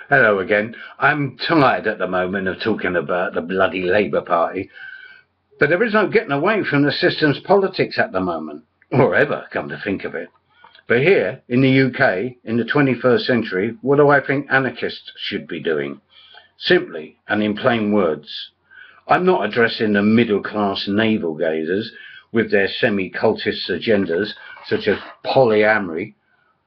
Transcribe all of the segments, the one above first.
Hello again. I'm tired at the moment of talking about the bloody Labour Party, but there is no getting away from the system's politics at the moment, or ever, come to think of it. But here, in the UK, in the 21st century, what do I think anarchists should be doing? Simply, and in plain words, I'm not addressing the middle-class navel-gazers with their semi-cultist agendas, such as polyamory,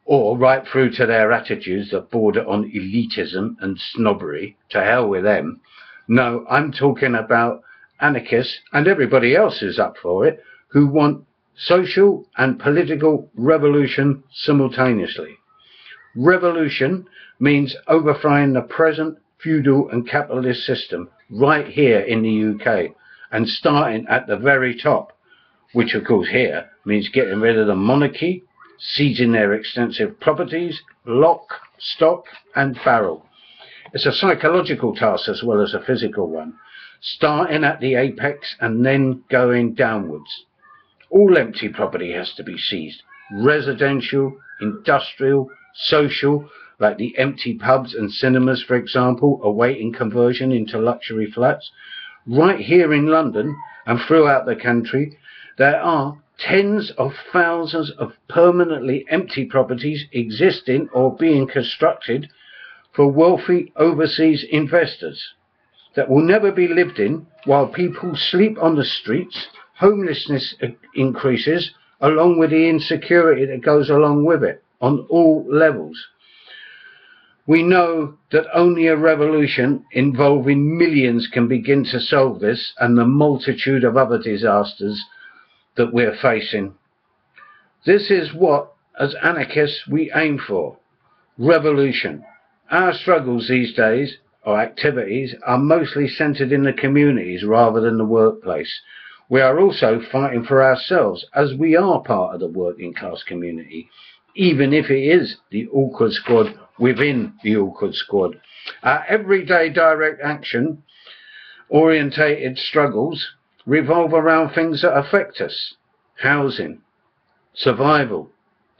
or right through to their attitudes that border on elitism and snobbery. To hell with them. No, I'm talking about anarchists and everybody else who's up for it, who want social and political revolution simultaneously. Revolution means overthrowing the present feudal and capitalist system right here in the UK, and starting at the very top, which of course here means getting rid of the monarchy, seizing their extensive properties, lock, stock and barrel. It's a psychological task as well as a physical one, starting at the apex and then going downwards. All empty property has to be seized, residential, industrial, social, like the empty pubs and cinemas, for example, awaiting conversion into luxury flats. Right here in London and throughout the country, there are tens of thousands of permanently empty properties existing or being constructed for wealthy overseas investors that will never be lived in, while people sleep on the streets. Homelessness increases along with the insecurity that goes along with it on all levels. We know that only a revolution involving millions can begin to solve this and the multitude of other disasters that we're facing. This is what, as anarchists, we aim for. Revolution. Our struggles these days, or activities, are mostly centred in the communities rather than the workplace. We are also fighting for ourselves, as we are part of the working class community, even if it is the awkward squad within the awkward squad. Our everyday direct action orientated struggles revolve around things that affect us: housing, survival,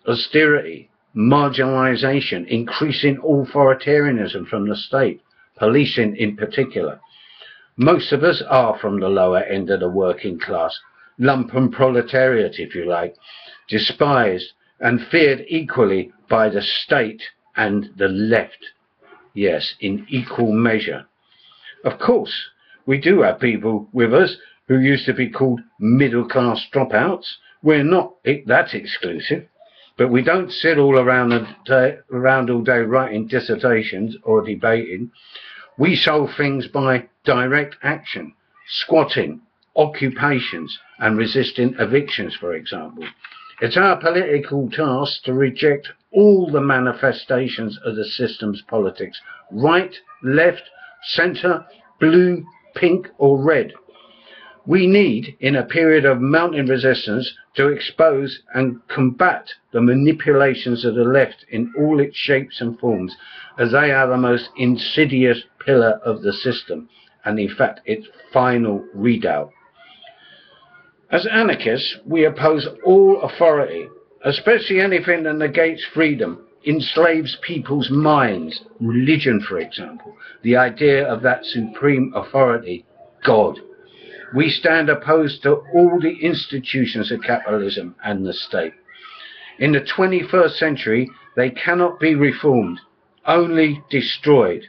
austerity, marginalisation, increasing authoritarianism from the state, policing in particular. Most of us are from the lower end of the working class, lumpen proletariat if you like, despised and feared equally by the state and the left. Yes, in equal measure. Of course, we do have people with us who used to be called middle-class dropouts. We're not that exclusive, but we don't sit all around all day writing dissertations or debating. We solve things by direct action, squatting, occupations, and resisting evictions, for example. It's our political task to reject all the manifestations of the system's politics, right, left, centre, blue, pink or red. We need, in a period of mounting resistance, to expose and combat the manipulations of the left in all its shapes and forms, as they are the most insidious pillar of the system, and in fact its final redoubt. As anarchists, we oppose all authority, especially anything that negates freedom, enslaves people's minds, religion for example, the idea of that supreme authority, God. We stand opposed to all the institutions of capitalism and the state. In the 21st century, they cannot be reformed, only destroyed.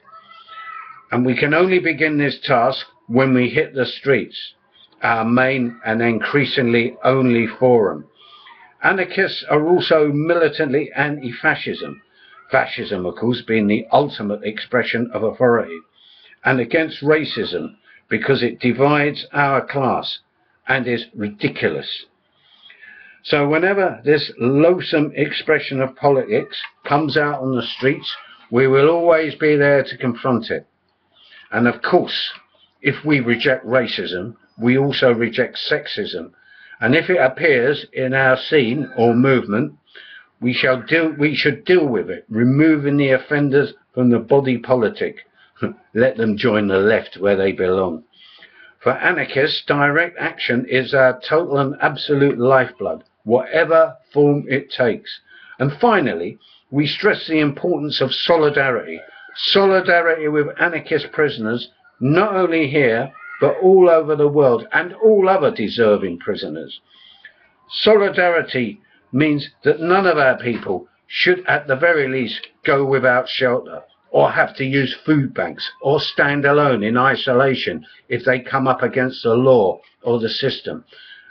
And we can only begin this task when we hit the streets, our main and increasingly only forum. Anarchists are also militantly anti-fascism, fascism of course being the ultimate expression of authority, and against racism, because it divides our class and is ridiculous. So whenever this loathsome expression of politics comes out on the streets, we will always be there to confront it. And of course, if we reject racism, we also reject sexism. And if it appears in our scene or movement, we should deal with it, removing the offenders from the body politic. Let them join the left where they belong. For anarchists, direct action is our total and absolute lifeblood, whatever form it takes. And finally, we stress the importance of solidarity, Solidarity with anarchist prisoners, not only here, but all over the world, and all other deserving prisoners. Solidarity means that none of our people should at the very least go without shelter, or have to use food banks, or stand alone in isolation if they come up against the law or the system.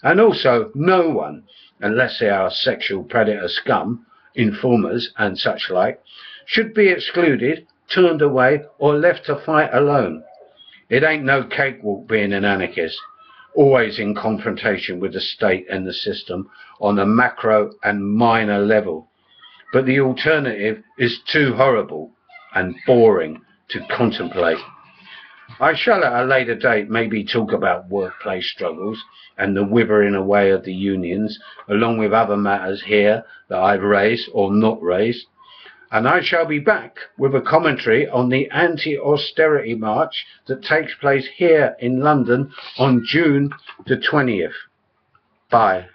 And also no one, unless they are sexual predator scum, informers and such like, should be excluded, turned away, or left to fight alone. It ain't no cakewalk being an anarchist, always in confrontation with the state and the system on a macro and minor level. But the alternative is too horrible and boring to contemplate. I shall at a later date maybe talk about workplace struggles and the withering away of the unions, along with other matters here that I've raised or not raised. And I shall be back with a commentary on the anti-austerity march that takes place here in London on June the 20th. Bye.